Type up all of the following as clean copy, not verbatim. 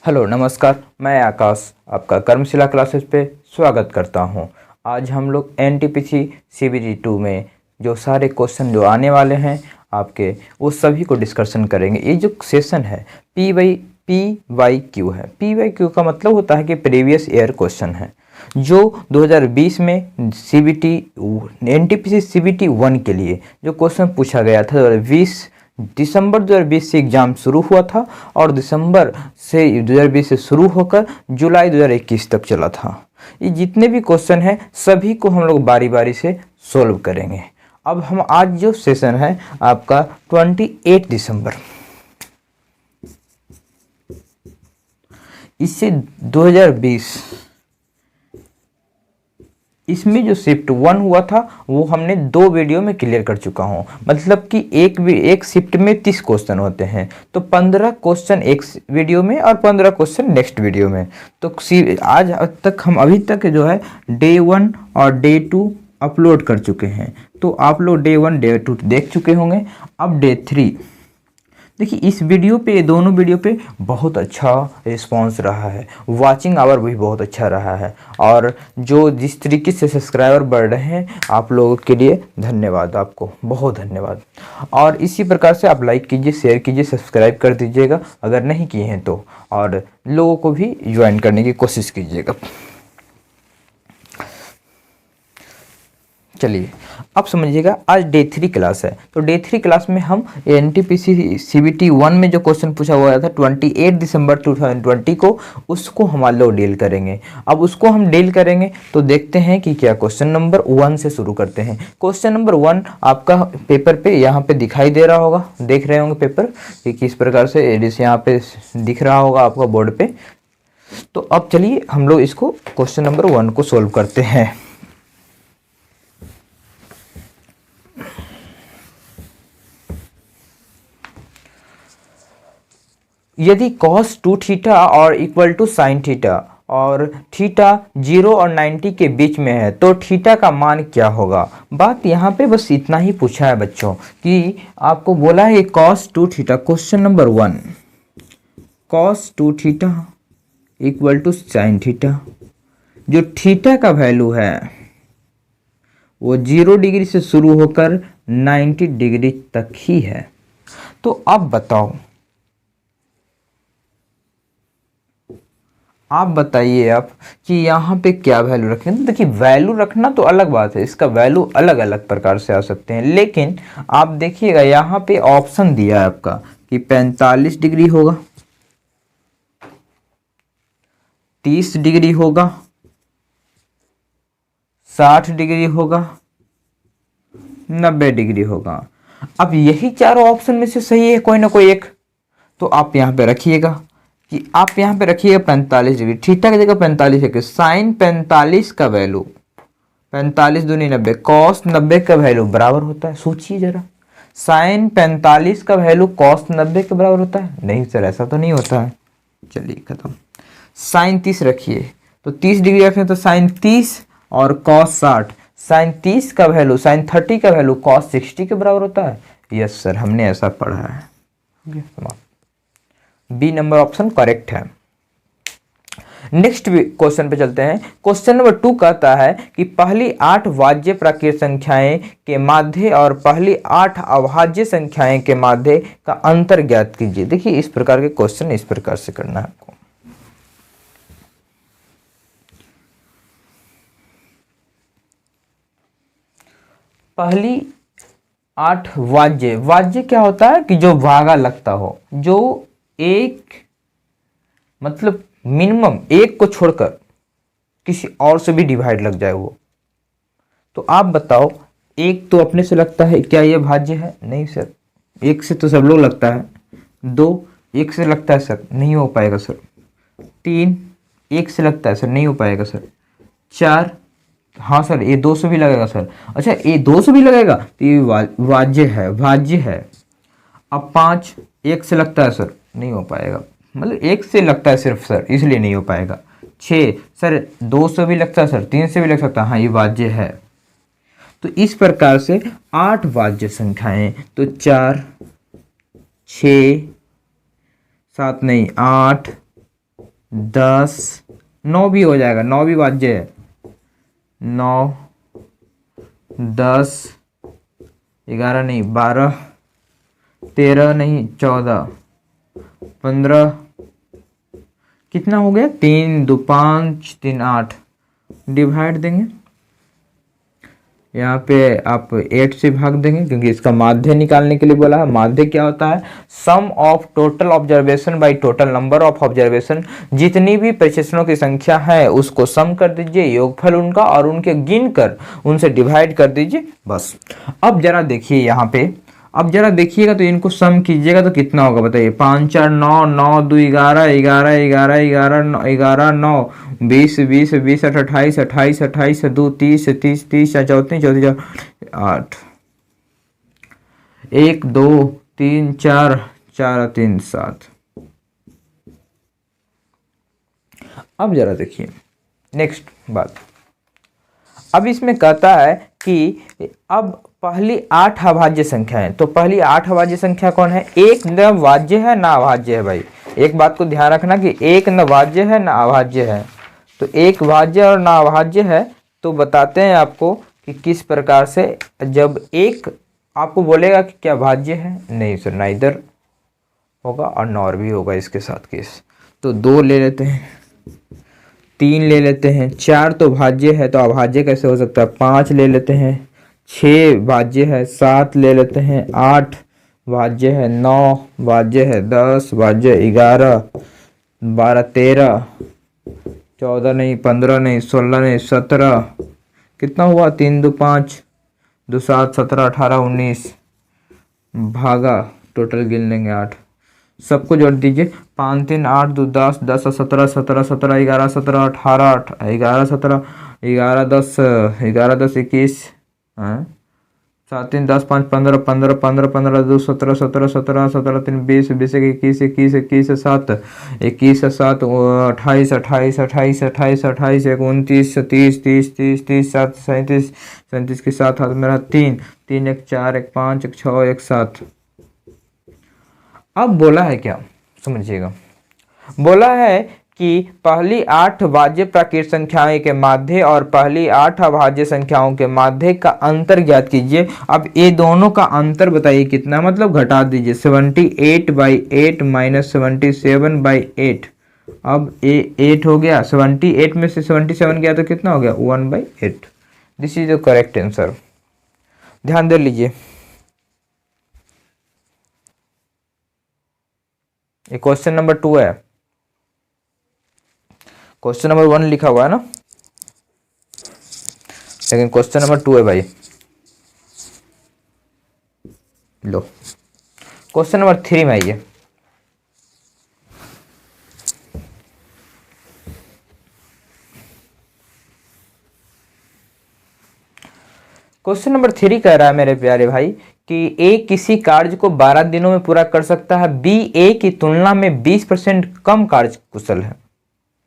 Hello नमस्कार, मैं आकाश आपका कर्मशिला क्लासेस पे स्वागत करता हूँ। आज हम लोग एनटीपीसी सीबीटी 2 में जो सारे क्वेश्चन जो आने वाले हैं आपके, वो सभी को डिस्कशन करेंगे। ये जो सेशन है पी वाई क्यू है। पी वाई क्यू का मतलब होता है कि प्रीवियस ईयर क्वेश्चन है, जो 2020 में सीबीटी एनटीपीसी सीबीटी 1 के लिए जो क्वेश्चन पूछा गया था। 2020 दिसंबर 2020 से एग्ज़ाम शुरू हुआ था और दिसंबर से 2020 से शुरू होकर जुलाई 2021 तक चला था। ये जितने भी क्वेश्चन हैं सभी को हम लोग बारी बारी से सॉल्व करेंगे। अब हम आज जो सेशन है आपका 28 दिसंबर, इससे 2020 इसमें जो शिफ्ट 1 हुआ था वो हमने 2 वीडियो में क्लियर कर चुका हूँ। मतलब कि एक शिफ्ट में 30 क्वेश्चन होते हैं, तो 15 क्वेश्चन एक वीडियो में और 15 क्वेश्चन नेक्स्ट वीडियो में। तो आज तक हम अभी तक जो है डे 1 और डे 2 अपलोड कर चुके हैं। तो आप लोग डे 1 डे 2 देख चुके होंगे। अब डे 3 देखिए, इस वीडियो पे, दोनों वीडियो पे बहुत अच्छा रिस्पांस रहा है, वाचिंग आवर भी बहुत अच्छा रहा है, और जो जिस तरीके से सब्सक्राइबर बढ़ रहे हैं आप लोगों के लिए धन्यवाद, आपको बहुत धन्यवाद। और इसी प्रकार से आप लाइक कीजिए, शेयर कीजिए, सब्सक्राइब कर दीजिएगा अगर नहीं किए हैं तो, और लोगों को भी ज्वाइन करने की कोशिश कीजिएगा। चलिए अब समझिएगा, आज डे 3 क्लास है। तो डे 3 क्लास में हम एनटीपीसी सीबीटी 1 में जो क्वेश्चन पूछा हुआ था 28 दिसंबर 2020 को, उसको हम लोग डील करेंगे। अब उसको हम डील करेंगे तो देखते हैं कि क्या। क्वेश्चन नंबर 1 से शुरू करते हैं। क्वेश्चन नंबर 1 आपका पेपर पे यहाँ पे दिखाई दे रहा होगा, देख रहे होंगे पेपर कि किस प्रकार से यहाँ पे दिख रहा होगा आपका बोर्ड पे। तो अब चलिए हम लोग इसको क्वेश्चन नंबर 1 को सोल्व करते हैं। यदि cos 2 थीटा और इक्वल टू साइन थीटा और थीटा 0 और 90 के बीच में है तो थीटा का मान क्या होगा। बात यहाँ पे बस इतना ही पूछा है बच्चों कि आपको बोला है cos 2 theta. Question number 1, cos 2 theta equal to sine theta. जो थीटा का वैल्यू है वो 0 डिग्री से शुरू होकर 90 डिग्री तक ही है। तो अब बताओ, आप बताइए आप कि यहाँ पे क्या वैल्यू रखें। तो देखिए, वैल्यू रखना तो अलग बात है, इसका वैल्यू अलग अलग प्रकार से आ सकते हैं, लेकिन आप देखिएगा यहाँ पे ऑप्शन दिया है आपका कि 45 डिग्री होगा, 30 डिग्री होगा, 60 डिग्री होगा, 90 डिग्री होगा। अब यही चारों ऑप्शन में से सही है कोई ना कोई एक, तो आप यहाँ पे रखिएगा कि आप यहाँ पे रखिएगा 45 डिग्री। थीटा की जगह 45 है, साइन 45 का वैल्यू 45 दूनी 90, कॉस 90 का वैल्यू बराबर होता है। सोचिए जरा, साइन 45 का वैल्यू कॉस 90 के बराबर होता है? नहीं सर, ऐसा तो नहीं होता है। चलिए खत्म। साइन 30 रखिए तो 30 डिग्री रखें तो साइन 30 और कॉस 60। साइन 30 का वैल्यू, साइन 30 का वैल्यू कॉस 60 के बराबर होता है। यस सर, हमने ऐसा पढ़ा है। बी नंबर ऑप्शन करेक्ट है। नेक्स्ट क्वेश्चन पे चलते हैं। क्वेश्चन नंबर 2 कहता है कि पहली 8 वाज्य प्राकृत संख्याएं के माध्य और पहली 8 अभाज्य संख्याएं के माध्य का अंतर ज्ञात कीजिए। देखिए, इस प्रकार के क्वेश्चन इस प्रकार से करना है आपको। पहली 8 वाज्य, वाज्य क्या होता है कि जो भागा लगता हो, जो एक मतलब मिनिमम एक को छोड़कर किसी और से भी डिवाइड लग जाए वो। तो आप बताओ, एक तो अपने से लगता है, क्या ये भाज्य है? नहीं सर, एक से तो सब लोग लगता है। 2 एक से लगता है सर, नहीं हो पाएगा सर। 3 एक से लगता है सर, नहीं हो पाएगा सर। 4 हाँ सर, ये 2 से भी लगेगा सर। अच्छा, ये 2 से भी लगेगा तो ये वाज्य है, भाज्य है। अब 5 एक से लगता है सर, नहीं हो पाएगा, मतलब एक से लगता है सिर्फ सर, इसलिए नहीं हो पाएगा। 6 सर, 2 से भी लगता है सर, 3 से भी लग सकता है, हाँ ये वाज्य है। तो इस प्रकार से 8 वाज्य संख्याएं, तो 4 6 7 नहीं 8 10, 9 भी हो जाएगा, 9 भी वाज्य है। 9, 10, 11 नहीं 12, 13 नहीं 14, 15, कितना हो गया, 3 2 5 3 8, डिवाइड देंगे, यहाँ पे आप 8 से भाग देंगे क्योंकि इसका माध्य निकालने के लिए बोला है। माध्य क्या होता है, sum of total observation by total number of observation. जितनी भी प्रेक्षणों की संख्या है उसको सम कर दीजिए, योगफल उनका, और उनके गिन कर उनसे डिवाइड कर दीजिए, बस। अब जरा देखिए यहाँ पे, अब जरा देखिएगा तो इनको सम कीजिएगा तो कितना होगा बताइए। 5 4 9, 9 2 11, 11 11 11 11 9, 20 20 20 28 28 28 2 30 30 30 34 34 8, 1 2 3 4 4 3 7। अब जरा देखिए नेक्स्ट बात, अब इसमें कहता है कि अब पहली 8 अभाज्य संख्या है, तो पहली 8 अभाज्य संख्या कौन है, एक न वाज्य है ना अभाज्य है। भाई एक बात को ध्यान रखना कि एक न वाज्य है ना अभाज्य है, तो एक वाज्य और ना अभाज्य है। तो बताते हैं आपको कि किस प्रकार से, जब एक आपको बोलेगा कि क्या भाज्य है, नहीं सर, ना इधर होगा और नॉर भी होगा इसके साथ केस। तो 2 ले लेते हैं, 3 ले लेते हैं, 4 तो भाज्य है तो अभाज्य कैसे हो सकता है, 5 ले लेते हैं, 6 भाज्य है, 7 ले लेते हैं, 8 भाज्य है, 9 भाज्य है, 10 भाज्य, 11 12 13 14 नहीं 15 नहीं 16 नहीं 17, कितना हुआ, 3 2 5 2 7 17 18 19, भागा टोटल गिन लेंगे 8, सबको जोड़ दीजिए, 5 3 8 2 10 10 17 17 17 11 17 18 11 17 11 10 11 10 21, 7 3 10 5 15 15 15 15 2 17 17 17 17 3 20 20 21 21 21 7 21 7 28 28 28 28 28 29 30 30 30 30 7 37 37 के साथ हाथ मेरा 3 3 1 4 1 5 1 6 1 7। अब बोला है क्या, समझिएगा, बोला है कि पहली 8 भाज्य प्राकृत संख्याएं के माध्य और पहली 8 अभाज्य संख्याओं के माध्य का अंतर ज्ञात कीजिए। अब ये दोनों का अंतर बताइए कितना, मतलब घटा दीजिए, 78/8 माइनस 77/8। अब ये 8 हो गया, 78 में से 77 गया तो कितना हो गया, 1/8। This is the correct answer, ध्यान दे लीजिए। ये क्वेश्चन नंबर 2 है, क्वेश्चन नंबर 1 लिखा हुआ है ना, लेकिन क्वेश्चन नंबर 2 है भाई। लो क्वेश्चन नंबर 3 में आइए। क्वेश्चन नंबर 3 कह रहा है मेरे प्यारे भाई कि ए किसी कार्य को 12 दिनों में पूरा कर सकता है, बी ए की तुलना में 20% कम कार्य कुशल है।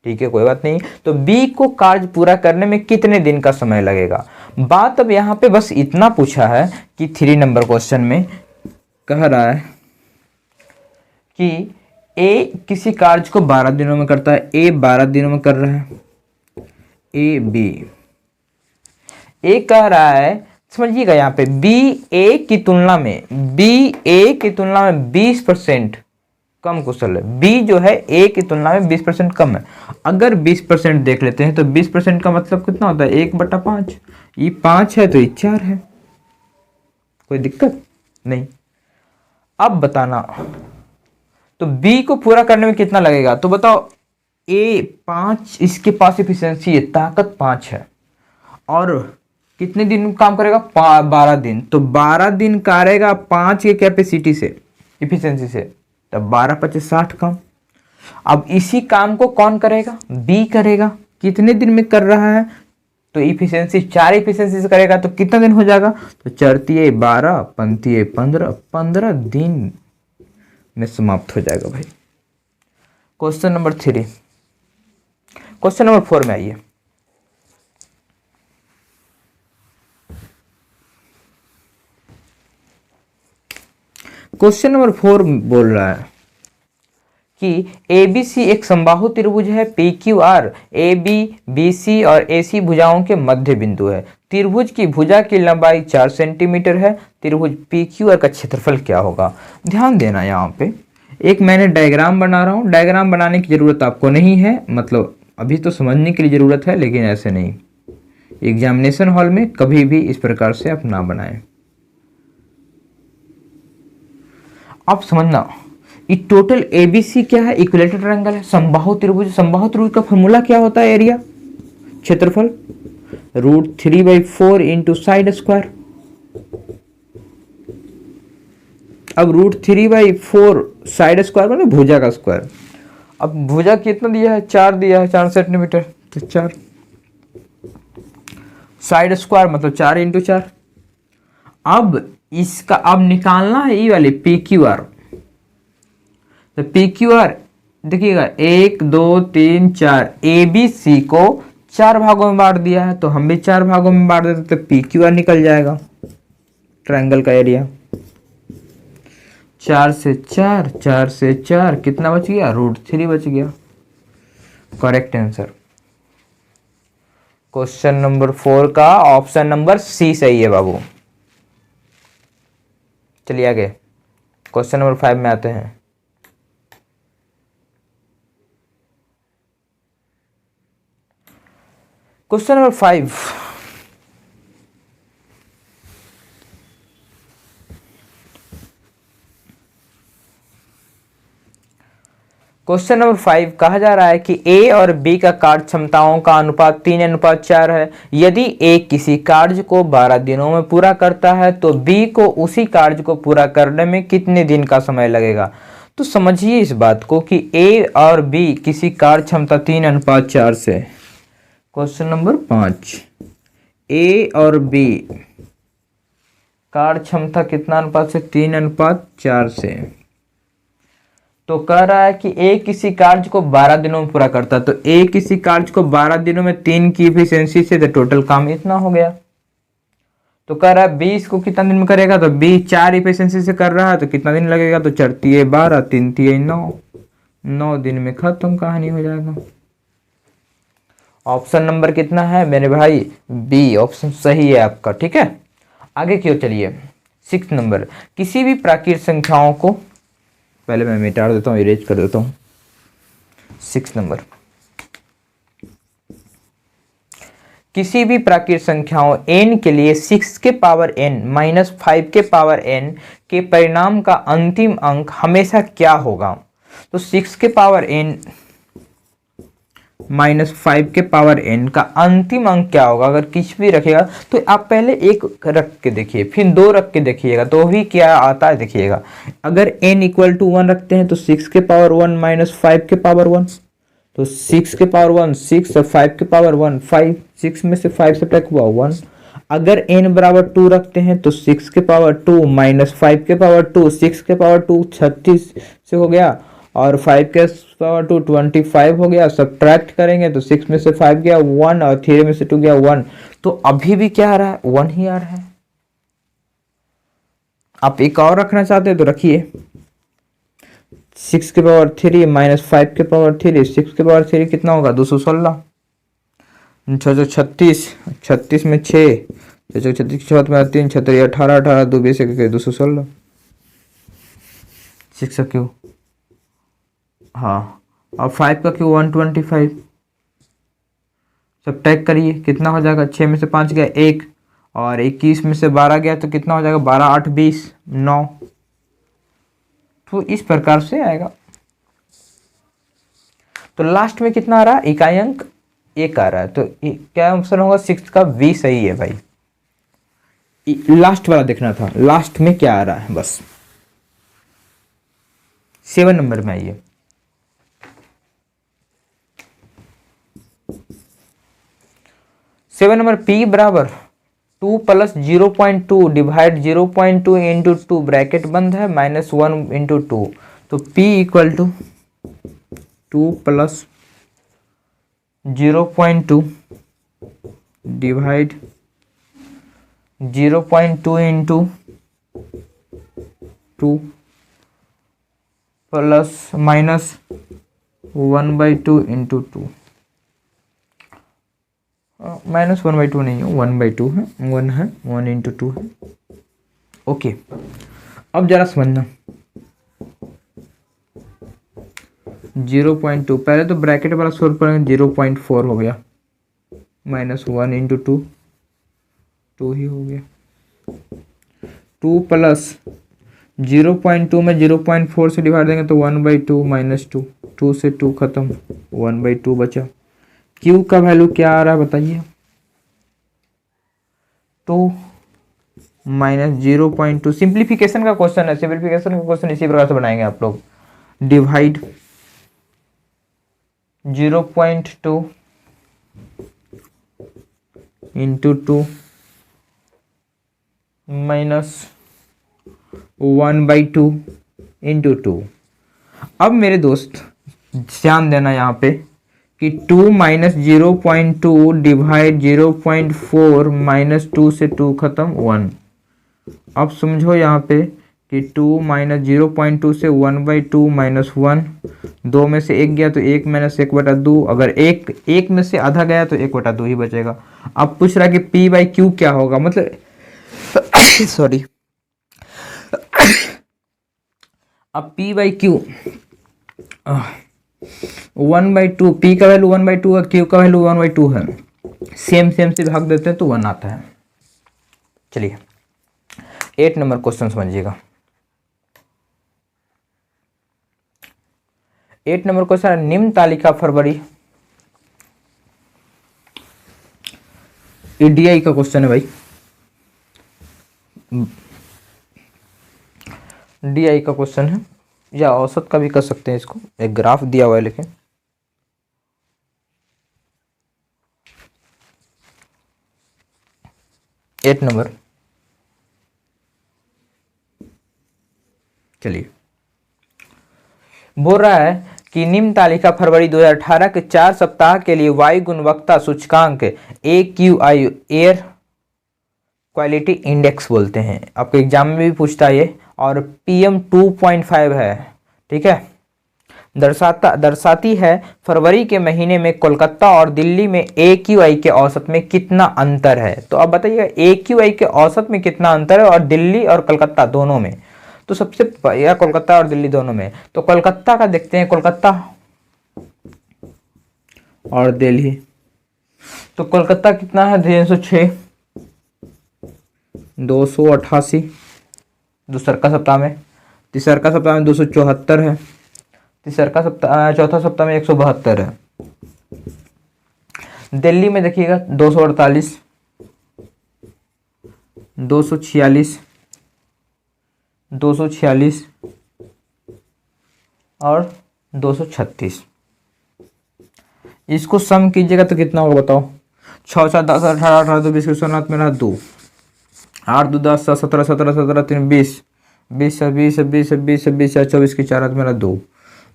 ठीक है, कोई बात नहीं। तो बी को कार्य पूरा करने में कितने दिन का समय लगेगा। बात अब यहाँ पे बस इतना पूछा है कि 3 नंबर क्वेश्चन में कह रहा है कि ए किसी कार्य को 12 दिनों में करता है, ए 12 दिनों में कर रहा है, ए बी, ए कह रहा है, समझिएगा यहाँ पे बी ए की तुलना में, बी ए की तुलना में 20% कम कुशल है। बी जो है ए की तुलना में 20% कम है। अगर 20% देख लेते हैं तो 20% का मतलब कितना होता है, 1/5। ये 5 है तो ये 4 है, कोई दिक्कत नहीं। अब बताना, तो बी को पूरा करने में कितना लगेगा, तो बताओ। ए 5, इसके पास एफिशिएंसी है, ताकत 5 है, और कितने दिन काम करेगा, 12 दिन। तो 12 दिन करेगा 5 के कैपेसिटी से, इफिशिएंसी से, तब 12 × 5 = 60 काम। अब इसी काम को कौन करेगा, बी करेगा। कितने दिन में कर रहा है, तो इफिशिएंसी 4 इफिशिएंसी से करेगा तो कितना दिन हो जाएगा, तो चरतीय 12 पंक्तीय 15, 15 दिन में समाप्त हो जाएगा भाई। Question number 3। क्वेश्चन नंबर 4 में आइए। क्वेश्चन नंबर 4 बोल रहा है कि ABC एक समबाहु त्रिभुज है, PQR AB, BC और AC भुजाओं के मध्य बिंदु है। त्रिभुज की भुजा की लंबाई 4 सेंटीमीटर है। त्रिभुज PQR का क्षेत्रफल क्या होगा? ध्यान देना यहाँ पे एक मैंने डायग्राम बना रहा हूँ। डायग्राम बनाने की ज़रूरत आपको नहीं है, मतलब अभी तो समझने की ज़रूरत है, लेकिन ऐसे नहीं। एग्जामिनेशन हॉल में कभी भी इस प्रकार से आप ना बनाएं। आप समझना, ये टोटल ABC क्या है? इक्विलेटरल ट्रायंगल है, समबाहु त्रिभुज। समबाहु त्रिभुज का फॉर्मूला क्या होता है? एरिया, क्षेत्रफल, √3/4 इंटू साइड स्क्वायर। अब √3/4 साइड स्क्वायर मतलब भुजा का स्क्वायर। अब भुजा कितना दिया है? 4 दिया है, 4 सेंटीमीटर, तो 4। साइड स्क्वायर मतलब 4 इंटू 4। अब इसका अब निकालना है ये वाले PQR। तो PQR देखिएगा 1 2 3 4, ABC को 4 भागों में बांट दिया है, तो हम भी 4 भागों में बांट देते तो PQR निकल जाएगा ट्रायंगल का एरिया। 4 से 4, 4 से 4 कितना बच गया? √3 बच गया। करेक्ट आंसर क्वेश्चन नंबर 4 का ऑप्शन नंबर C सही है बाबू। चलिए आगे क्वेश्चन नंबर 5 में आते हैं। क्वेश्चन नंबर 5, क्वेश्चन नंबर 5 कहा जा रहा है कि A और B का कार्य क्षमताओं का अनुपात 3:4 है। यदि A किसी कार्य को 12 दिनों में पूरा करता है तो B को उसी कार्य को पूरा करने में कितने दिन का समय लगेगा? तो समझिए इस बात को कि A और B किसी कार्य क्षमता 3:4 से। क्वेश्चन नंबर 5, A और B कार्य क्षमता कितना अनुपात से? 3:4 से। तो कह रहा है कि A किसी कार्य को 12 दिनों में पूरा करता है, तो A किसी कार्य को 12 दिनों में 3 की इफिशियंसी से, तो टोटल काम इतना हो गया। तो कह रहा है 20 इसको कितना दिन में करेगा? तो 20 4 इफिशियंसी से कर रहा है, तो कितना दिन लगेगा? तो 4 × 12, 3 × 9, 9 दिन में खत्म कहानी हो जाएगा। ऑप्शन नंबर कितना है मेरे भाई? B ऑप्शन सही है आपका। ठीक है, आगे क्यों? चलिए 6 नंबर, किसी भी प्राकृतिक संख्याओं को, पहले मैं मिटा देता हूँ, इरेज कर देता हूँ। 6 नंबर, किसी भी प्राकृतिक संख्याओं n के लिए 6 के पावर n माइनस 5 के पावर n के परिणाम का अंतिम अंक हमेशा क्या होगा? तो 6 के पावर n माइनस 5 के पावर n का अंतिम अंक क्या होगा? अगर कुछ भी रखेगा तो आप पहले 1 रख के देखिए, फिर 2 रख के देखिएगा, तो भी क्या आता है देखिएगा। अगर n = 1 रखते हैं तो 6 के पावर 1 माइनस 5 के पावर 1, तो 6 के पावर 1 6 और 5 के पावर 1 5, 6 में से 5 सब्ट्रैक्ट हुआ 1। अगर n बराबर 2 रखते हैं तो 6 के पावर 2 माइनस 5 के पावर 2, 6 के पावर 2 36 से हो गया, और 5 के पावर 2 25 हो गया। सब्ट्रैक्ट करेंगे तो 6 में से 5 गया 1 और 3 में से 2 गया 1, तो अभी भी क्या आ रहा है? 1 ही आ रहा है। आप एक और रखना चाहते हैं तो रखिए, 6 के पावर 3 माइनस 5 के पावर 3, 6 के पावर 3 कितना होगा? 216, 36, 36 में 6, 36 4 में 3, 36 18, 18 2 20 216, 6 का क्यों? हाँ, और 5 का क्यों? 125। सब टैग करिए, कितना हो जाएगा? 6 में से 5 गया 1, और 21 में से 12 गया तो कितना हो जाएगा? 12 8 20 9। तो इस प्रकार से आएगा। तो लास्ट में कितना आ रहा है? इकाई अंक 1 आ रहा है, तो क्या ऑप्शन होगा? 6 का B सही है भाई। लास्ट वाला देखना था, लास्ट में क्या आ रहा है बस। 7 नंबर में आइए। 7 नंबर, P बराबर 2 + 0.2 डिवाइड 0.2 इंटू 2 ब्रैकेट बंद है -1 इंटू 2, तो P = 2 + 0.2 divide 0.2 into 2 plus minus 1/2 into 2, -1/2 नहीं है, 1/2 है, 1 है, 1 इंटू 2 है। ओके, अब जरा समझना 0.2, पहले तो ब्रैकेट वाला सोल्व करेंगे, 0.4 हो गया, -1 इंटू 2, 2 ही हो गया, 2 प्लस 0.2 में 0.4 से डिवाइड देंगे तो 1/2 -2, 2 से 2 खत्म, 1/2 बचा। Q का वैल्यू क्या आ रहा है बताइए, 2 माइनस 0.2, सिंप्लीफिकेशन का क्वेश्चन है, सिंप्लीफिकेशन का क्वेश्चन इसी प्रकार से बनाएंगे आप लोग, डिवाइड 0.2 इंटू 2 माइनस 1/2 इंटू 2। अब मेरे दोस्त ध्यान देना यहाँ पे कि 2 माइनस 0.2 डिवाइड 0.4 माइनस 2 से 2 खत्म 1। अब समझो यहाँ पे कि 2 माइनस 0.2 से 1/2 माइनस 1, 2 में से 1 गया तो 1 माइनस 1/2, अगर एक में से आधा गया तो 1/2 ही बचेगा। अब पूछ रहा है कि P/Q क्या होगा, मतलब सॉरी, अब P/Q 1/2, P का वैल्यू 1/2 है, Q का वैल्यू 1/2 है, सेम से भाग देते हैं तो 1 आता है। चलिए 8 नंबर क्वेश्चन समझिएगा। 8 नंबर क्वेश्चन, निम्न तालिका फरवरी, ईडीआई का क्वेश्चन है भाई, डीआई का क्वेश्चन है, या औसत का भी कर सकते हैं इसको, एक ग्राफ दिया हुआ है लेकिन। एट नंबर, चलिए बोल रहा है कि निम्न तालिका फरवरी 2018 के 4 सप्ताह के लिए वायु गुणवत्ता सूचकांक AQI, एयर क्वालिटी इंडेक्स बोलते हैं, आपके एग्जाम में भी पूछता है ये, और PM 2.5 है, ठीक है, दर्शाती है फरवरी के महीने में कोलकाता और दिल्ली में AQI के औसत में कितना अंतर है। तो अब बताइए AQI के औसत में कितना अंतर है, और दिल्ली और कोलकाता दोनों में, तो सबसे या कोलकाता और दिल्ली दोनों में, तो कोलकाता का देखते हैं, कोलकाता और दिल्ली, तो कोलकाता कितना है 306, 288 दूसरा सप्ताह में, तीसरा सप्ताह में 274 है, तीसरा सप्ताह, चौथा सप्ताह में 172 है। दिल्ली में देखिएगा 248, 246, 246 और 236। इसको सम कीजिएगा तो कितना होगा बताओ, 6 4 10 18 18 2 20 सोनाथ मेरा 2, 8 2 10 17 17 17 3 20 20 20 20 20 20 24 की 4 मेरा 2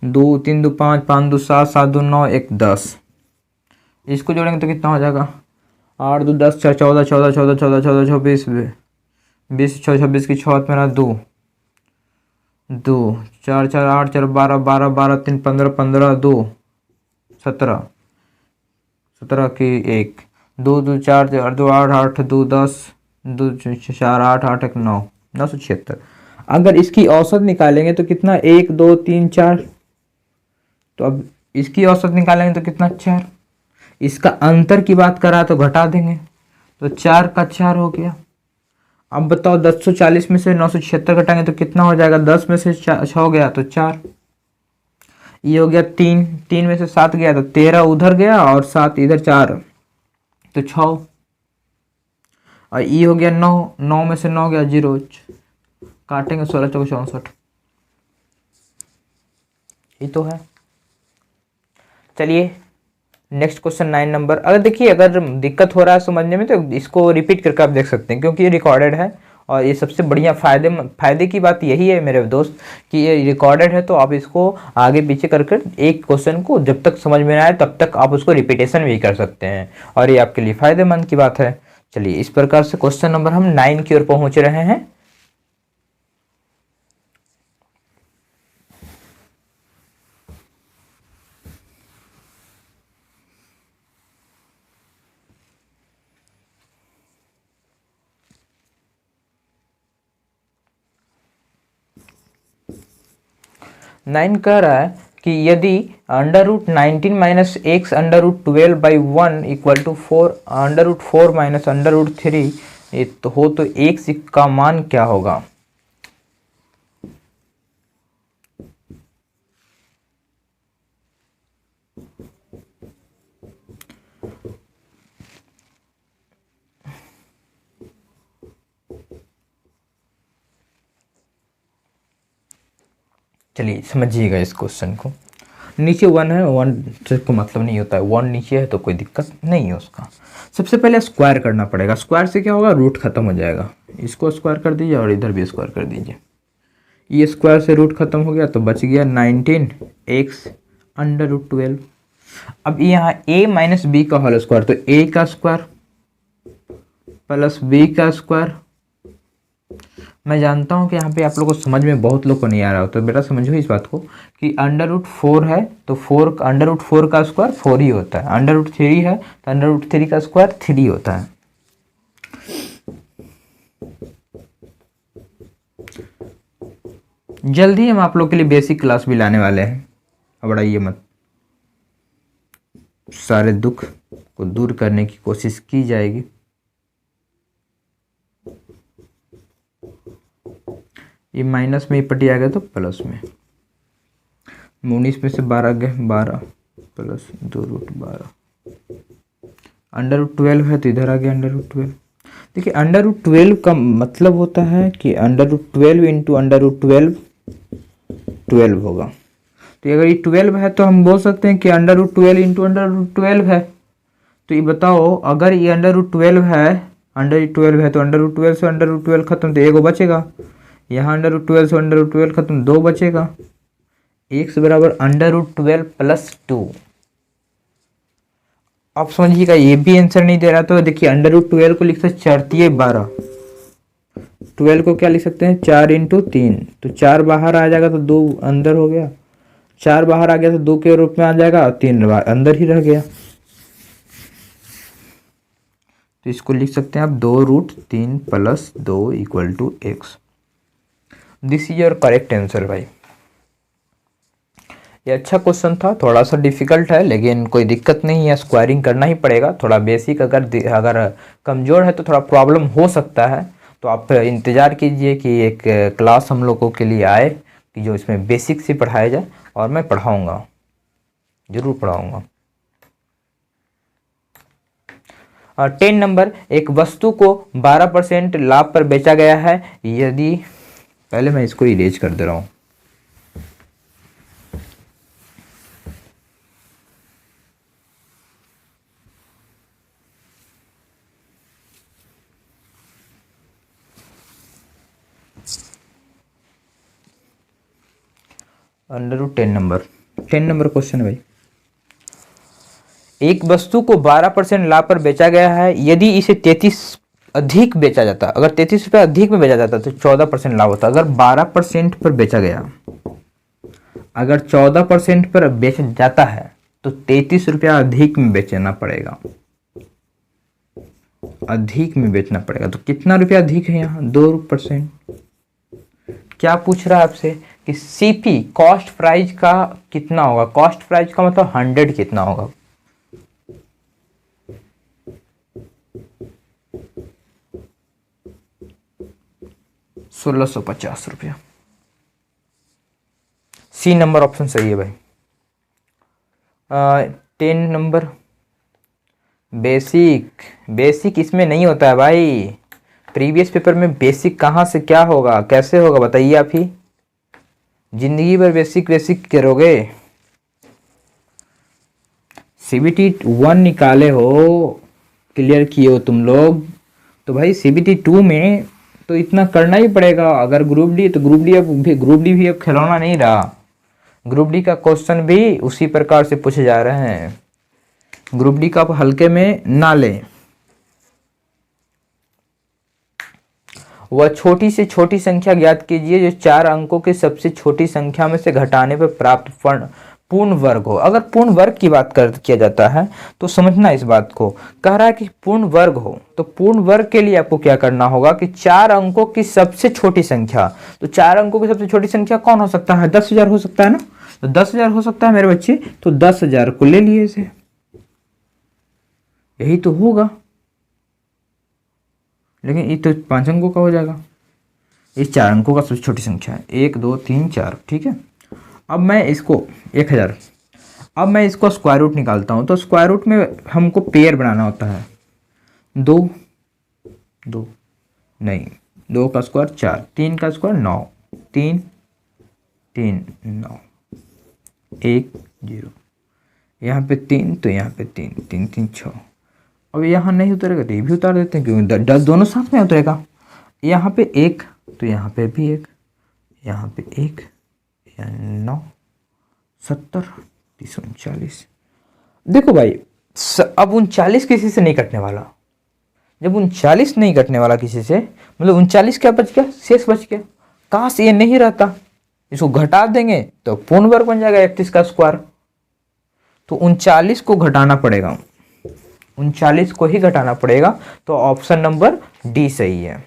2 3 2 5 5 2 7 7 2 9 1 10। इसको जोड़ेंगे तो कितना हो जाएगा, 8 2 10 4 14 14 14 14 14 26 20 6 26 की 6 मेरा 2 2 4 4 8 4 12 12 12 3 15 15 2 17 17 की 1 2 2 4 4 2 8 8 2 10 2 4 8 8 1 9 976। अगर इसकी औसत निकालेंगे तो कितना, 1 2 3 4, तो अब इसकी औसत निकालेंगे तो कितना 4, इसका अंतर की बात करा तो घटा देंगे, तो 4 का 4 हो गया। अब बताओ 1040 में से 976 घटाएंगे तो कितना हो जाएगा, 10 में से 6 गया तो 4, ये हो गया 3, 3 में से 7 गया तो 13 उधर गया और 7 इधर, 4 तो 6, और ये हो गया 9, 9 में से 9 गया 0, काटेंगे 16 चौक 64, ये तो है। चलिए नेक्स्ट क्वेश्चन 9 नंबर, अगर देखिए अगर दिक्कत हो रहा है समझने में तो इसको रिपीट करके आप देख सकते हैं, क्योंकि ये रिकॉर्डेड है, और ये सबसे बढ़िया फायदे की बात यही है मेरे दोस्त कि ये रिकॉर्डेड है, तो आप इसको आगे पीछे करके एक क्वेश्चन को जब तक समझ में ना आए तब तक आप उसको रिपीटेशन भी कर सकते हैं, और ये आपके लिए फायदेमंद की बात है। चलिए इस प्रकार से क्वेश्चन नंबर हम 9 की ओर पहुंच रहे हैं। 9 कह रहा है कि यदि √19 minus x √12/1 equal to 4 √4 minus √3 तो हो तो एक्स का मान क्या होगा। चलिए समझिएगा इस क्वेश्चन को। नीचे 1 है, 1 से को मतलब नहीं होता है, 1 नीचे है तो कोई दिक्कत नहीं है उसका। सबसे पहले स्क्वायर करना पड़ेगा। स्क्वायर से क्या होगा, रूट खत्म हो जाएगा। इसको स्क्वायर कर दीजिए और इधर भी स्क्वायर कर दीजिए। ये स्क्वायर से रूट खत्म हो गया तो बच गया 19x √12। अब यहाँ a माइनस बी का होल स्क्वायर, तो a का स्क्वायर प्लस b का स्क्वायर। मैं जानता हूँ कि यहाँ पे आप लोगों को समझ में बहुत लोग को नहीं आ रहा हो, तो बेटा समझो इस बात को कि √4 है तो 4 √4 का स्क्वायर 4 ही होता है। √3 है तो √3 का स्क्वायर 3 होता है। जल्दी हम आप लोग के लिए बेसिक क्लास भी लाने वाले हैं, घबराइए मत। सारे दुख को दूर करने की कोशिश की जाएगी। ये माइनस में ही पटी आ गया तो प्लस में, 19 में से 12 गए, 12 प्लस 2√12 √12 है तो इधर आ गया √12। देखिए √12 का मतलब होता है कि √12 इंटू √12 12 होगा। तो अगर ये 12 है तो हम बोल सकते हैं कि √12 इंटू √12 है। तो ये बताओ अगर ये √12 है, √12 है तो √12 से √12 खत्म तो एगो बचेगा। यहाँ √12 से √12 खत्म 2 बचेगा। x बराबर √12 प्लस 2। आप समझिएगा ये भी आंसर नहीं दे रहा तो देखिए √12 को लिख सकते 4 × 12, 12 को क्या लिख सकते हैं 4 × 3, तो 4 बाहर आ जाएगा तो 2 अंदर हो गया। 4 बाहर आ गया तो 2 के रूप में आ जाएगा और 3 अंदर ही रह गया। तो इसको लिख सकते हैं आप 2√3 plus 2 equal to x। This is your correct answer भाई। ये अच्छा क्वेश्चन था, थोड़ा सा डिफिकल्ट है लेकिन कोई दिक्कत नहीं है, स्क्वायरिंग करना ही पड़ेगा। थोड़ा बेसिक अगर कमज़ोर है तो थोड़ा प्रॉब्लम हो सकता है। तो आप इंतज़ार कीजिए कि एक क्लास हम लोगों के लिए आए कि जो इसमें बेसिक से पढ़ाया जाए, और मैं पढ़ाऊँगा, ज़रूर पढ़ाऊँगा। 10 नंबर, एक वस्तु को 12% लाभ पर बेचा गया है यदि, पहले मैं इसको इरेज कर दे रहा हूँ। √10 नंबर, 10 नंबर क्वेश्चन है भाई। एक वस्तु को 12% लाभ पर बेचा गया है यदि इसे 33 अधिक बेचा जाता, अगर 33 रुपये अधिक में बेचा जाता तो 14% लाभ होता। अगर 12% पर बेचा गया, अगर 14% पर बेचा जाता है तो 33 रुपया अधिक में बेचना पड़ेगा, अधिक में बेचना पड़ेगा। तो कितना रुपया अधिक है यहाँ 2%। क्या पूछ रहा है आपसे कि सीपी कॉस्ट प्राइस का कितना होगा। कॉस्ट प्राइस का मतलब 100 कितना होगा। ₹1650। सी नंबर ऑप्शन सही है भाई। 10 नंबर, बेसिक, बेसिक इसमें नहीं होता है भाई। प्रीवियस पेपर में बेसिक कहाँ से क्या होगा, कैसे होगा बताइए आप ही। जिंदगी भर बेसिक बेसिक करोगे। CBT 1 निकाले हो, क्लियर किए हो तुम लोग, तो भाई CBT 2 में तो इतना करना ही पड़ेगा। अगर ग्रुप डी तो ग्रुप डी भी अब खिलौना नहीं रहा। ग्रुप डी का क्वेश्चन भी उसी प्रकार से पूछे जा रहे हैं। ग्रुप डी का आप हल्के में ना लें। वह छोटी से छोटी संख्या ज्ञात कीजिए जो 4 अंकों की सबसे छोटी संख्या में से घटाने पर प्राप्त पूर्ण वर्ग हो। अगर पूर्ण वर्ग की बात कर किया जाता है तो समझना इस बात को, कह रहा है कि पूर्ण वर्ग हो, तो पूर्ण वर्ग के लिए आपको क्या करना होगा कि 4 अंकों की सबसे छोटी संख्या, तो 4 अंकों की सबसे छोटी संख्या कौन हो सकता है? 10,000 हो सकता है ना, तो 10,000 हो सकता है मेरे बच्चे, तो 10,000 को ले लिए इसे, यही तो होगा। लेकिन ये तो 5 अंकों का हो जाएगा, इस 4 अंकों का सबसे छोटी संख्या है, 1 2 3 4, ठीक है। अब मैं इसको 1000, अब मैं इसको स्क्वायर रूट निकालता हूँ, तो स्क्वायर रूट में हमको पेयर बनाना होता है, 2 2 नहीं, 2 का स्क्वायर 4, 3 का स्क्वायर 9, 3 3 9 1 0, यहाँ पे 3 तो यहाँ पे 3 3 3 6। अब यहाँ नहीं उतरेगा तो ये भी उतार देते हैं, क्योंकि 10 दोनों साथ में उतरेगा। यहाँ पे 1 तो यहाँ पे भी 1, यहाँ पे 1, 9 70 30 39। देखो भाई, अब 39 किसी से नहीं कटने वाला, जब 39 नहीं कटने वाला किसी से, मतलब 39 क्या बच गया? शेष बच गया। काश ये नहीं रहता, इसको घटा देंगे तो पूर्ण वर्ग बन जाएगा 31 का स्क्वायर। तो 39 को घटाना पड़ेगा, 39 को ही घटाना पड़ेगा, तो ऑप्शन नंबर डी सही है।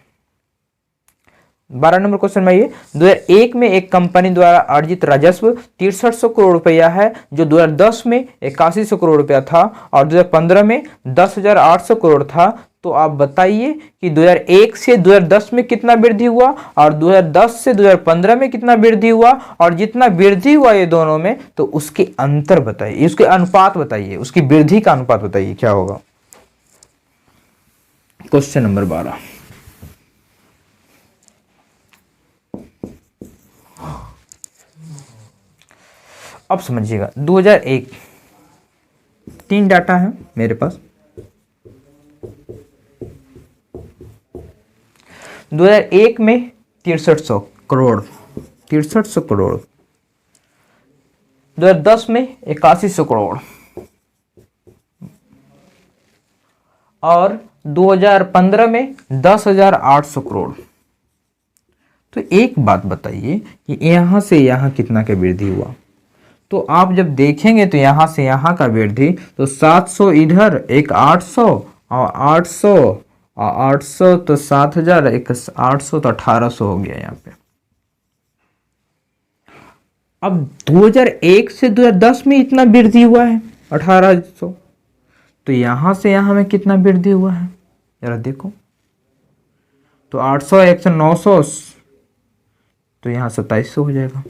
12 नंबर क्वेश्चन में ये 2001 में एक कंपनी द्वारा अर्जित राजस्व 6300 करोड़ रुपया है, जो 2010 में 8100 करोड़ रुपया था और 2015 में 10,800 करोड़ था। तो आप बताइए कि 2001 से 2010 में कितना वृद्धि हुआ और 2010 से 2015 में कितना वृद्धि हुआ, और जितना वृद्धि हुआ ये दोनों में, तो उसके अंतर बताइए, उसके अनुपात बताइए, उसकी वृद्धि का अनुपात बताइए क्या होगा। क्वेश्चन नंबर 12, अब समझिएगा 2001, 3 डाटा है मेरे पास। 2001 में 6300 करोड़, 6300 करोड़, 2010 में 8100 करोड़, और 2015 में 10,800 करोड़। तो एक बात बताइए कि यहां से यहां कितना का वृद्धि हुआ, तो आप जब देखेंगे तो यहां से यहां का वृद्धि, तो 700 इधर, एक 800 और 800 और 800, तो 7,000, एक 800 तो 1,800 हो गया यहाँ पे। अब 2001 से 2010 में इतना वृद्धि हुआ है 1,800, तो यहां से यहां में कितना वृद्धि हुआ है जरा देखो, तो 800 100 900, तो यहाँ 2700 हो जाएगा,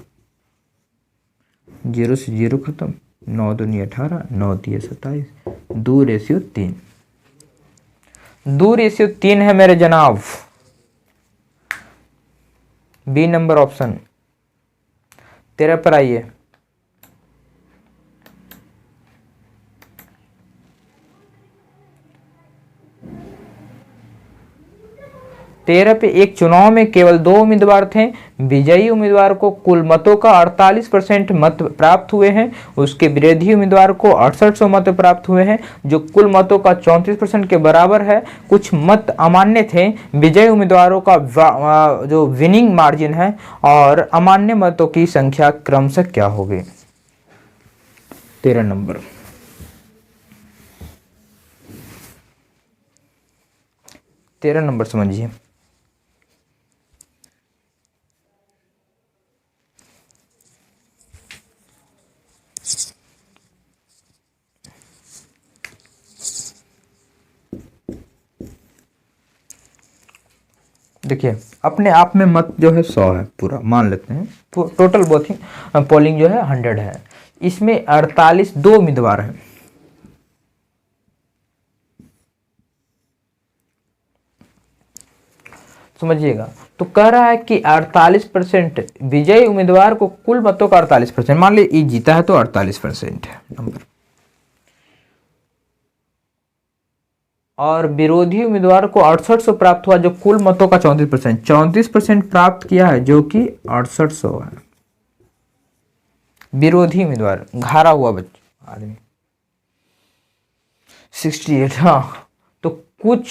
0 से 0 खत्म, 9 दूनी 18, 9 दिए 27, 2:3, 2:3 है मेरे जनाब। B number option. 13 पर आइए। 13 पे एक चुनाव में केवल 2 उम्मीदवार थे। विजयी उम्मीदवार को कुल मतों का 48% मत प्राप्त हुए हैं, उसके विरोधी उम्मीदवार को 6800 मत प्राप्त हुए हैं, जो कुल मतों का 34% के बराबर है। कुछ मत अमान्य थे। विजयी उम्मीदवारों का जो विनिंग मार्जिन है और अमान्य मतों की संख्या क्रमशः क्या होगी। 13 नंबर। 13 नंबर समझिए। देखिए अपने आप में मत जो है 100 है, पूरा मान लेते हैं, तो टोटल वोटिंग पोलिंग जो है 100 है। इसमें 48 2 उम्मीदवार हैं। समझिएगा, तो कह रहा है कि 48% विजयी उम्मीदवार को कुल मतों का 48%, मान ली ई जीता है तो 48% है नंबर, और विरोधी उम्मीदवार को 6800 प्राप्त हुआ, जो कुल मतों का 34%, 34% प्राप्त किया है, जो कि 6800 है। विरोधी उम्मीदवार घारा हुआ बच्चा आदमी 68। हाँ, तो कुछ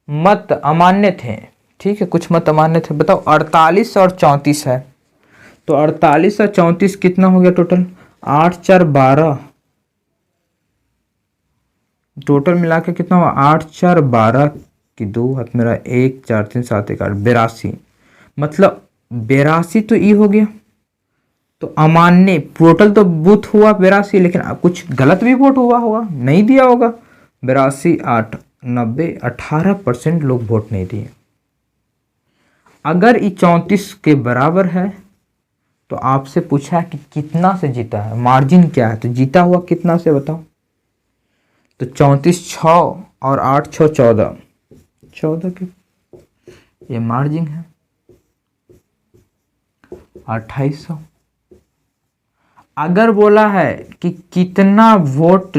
मत अमान्य थे, ठीक है, कुछ मत अमान्य थे। बताओ 48 और 34 है, तो 48 और 34 कितना हो गया टोटल 8 4 12, टोटल मिला के कितना हुआ? 8 4 12 की 2 हाथ मेरा 1 4 3 7 1 8, 82। मतलब 82 तो ई हो गया। तो अमान्य टोटल तो बूथ हुआ 82, लेकिन कुछ गलत भी वोट हुआ होगा, नहीं दिया होगा। 82 8 90, 18% लोग वोट नहीं दिए। अगर ये 34 के बराबर है तो आपसे पूछा है कि कितना से जीता है, मार्जिन क्या है, तो जीता हुआ कितना से बताओ। तो 34 6 और 8 6 14, 14 के ये मार्जिन है 2800। अगर बोला है कि कितना वोट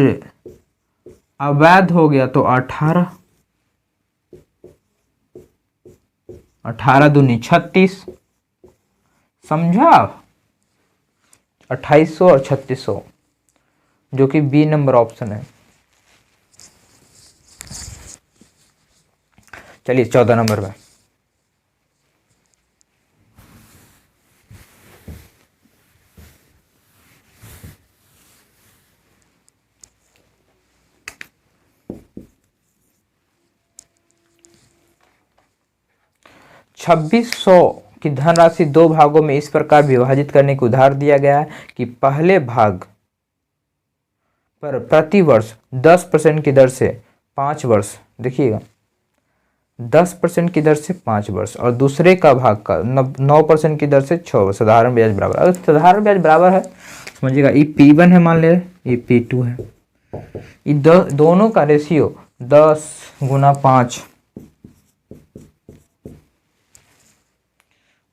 अवैध हो गया तो 18, 18 दूनी 36, समझा? 2800 और 3600, जो कि बी नंबर ऑप्शन है। चलिए 14 नंबर में, $2600 की धनराशि दो भागों में इस प्रकार विभाजित करने को उदाहरण दिया गया है कि पहले भाग पर प्रति वर्ष 10% की दर से 5 वर्ष, देखिएगा 10% की दर से 5 वर्ष, और दूसरे का भाग का 9% की दर से 6 वर्ष साधारण ब्याज बराबर। अगर साधारण ब्याज बराबर है समझिएगा, ये P1 है, मान ले ये P2 है, ये दोनों का रेशियो 10 गुना 5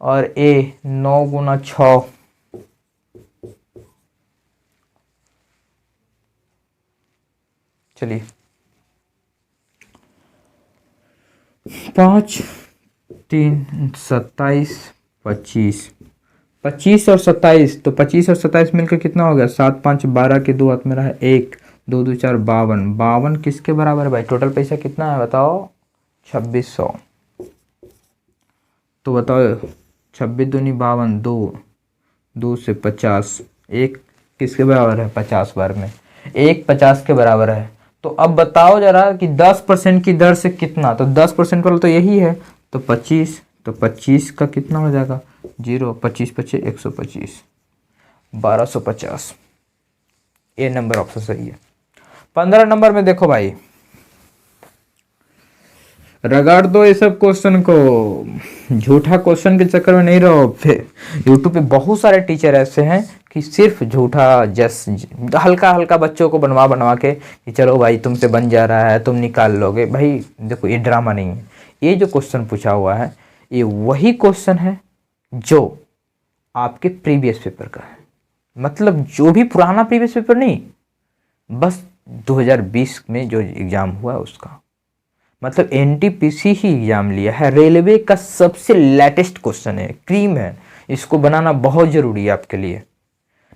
और A 9 गुना 6, चलिए 5 3 27 25, 25 और 27, तो 25 और 27 मिलकर कितना हो गया? 7 5 12 के 2 हाथ में रहा 1 2 2 4 52, 52 किसके बराबर है भाई? टोटल पैसा कितना है बताओ? 2600। तो बताओ 26 दूनी 52, 2 2 से 50, 1 किसके बराबर है? 50 बार में 1 50 के बराबर है। तो अब बताओ जरा कि 10% की दर से कितना, तो 10% वाला तो यही है, तो 25, तो 25 का कितना हो जाएगा? 0, 25 25 125, 1250। ए नंबर ऑप्शन सही है। 15 नंबर में देखो भाई, रगड़ दो ये सब क्वेश्चन को, झूठा क्वेश्चन के चक्कर में नहीं रहो। फिर यूट्यूब पे बहुत सारे टीचर ऐसे हैं कि सिर्फ झूठा हल्का हल्का बच्चों को बनवा बनवा के कि चलो भाई तुमसे बन जा रहा है, तुम निकाल लोगे। भाई देखो ये ड्रामा नहीं है, ये जो क्वेश्चन पूछा हुआ है ये वही क्वेश्चन है जो आपके प्रीवियस पेपर का है। मतलब जो भी पुराना प्रीवियस पेपर नहीं, बस 2020 में जो एग्जाम हुआ उसका, मतलब एनटीपीसी ही एग्जाम लिया है। रेलवे का सबसे लेटेस्ट क्वेश्चन है, क्रीम है, इसको बनाना बहुत जरूरी है आपके लिए।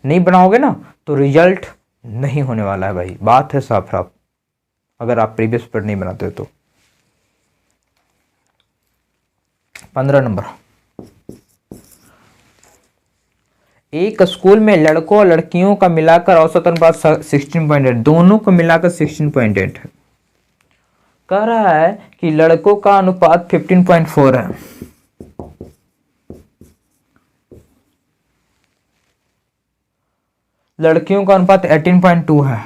नहीं बनाओगे ना तो रिजल्ट नहीं होने वाला है भाई, बात है साफ साफ, अगर आप प्रीवियस पेपर नहीं बनाते तो। 15 नंबर, एक स्कूल में लड़कों और लड़कियों का मिलाकर औसत अनुपात 16.8, दोनों को मिलाकर 16.8 है। कह रहा है कि लड़कों का अनुपात 15.4 है, लड़कियों का अनुपात 18.2 है।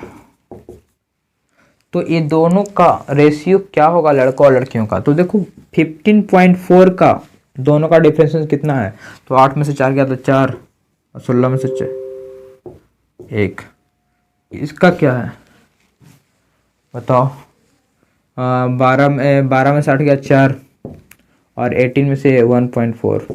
तो ये दोनों का रेशियो क्या होगा लड़कों और लड़कियों का? तो देखो 15.4 का दोनों का डिफरेंस कितना है? तो 8 में से 4 गया तो 4, और 16 में से 1, इसका क्या है बताओ? 12 में 60 गया 4, और 18 में से 1.4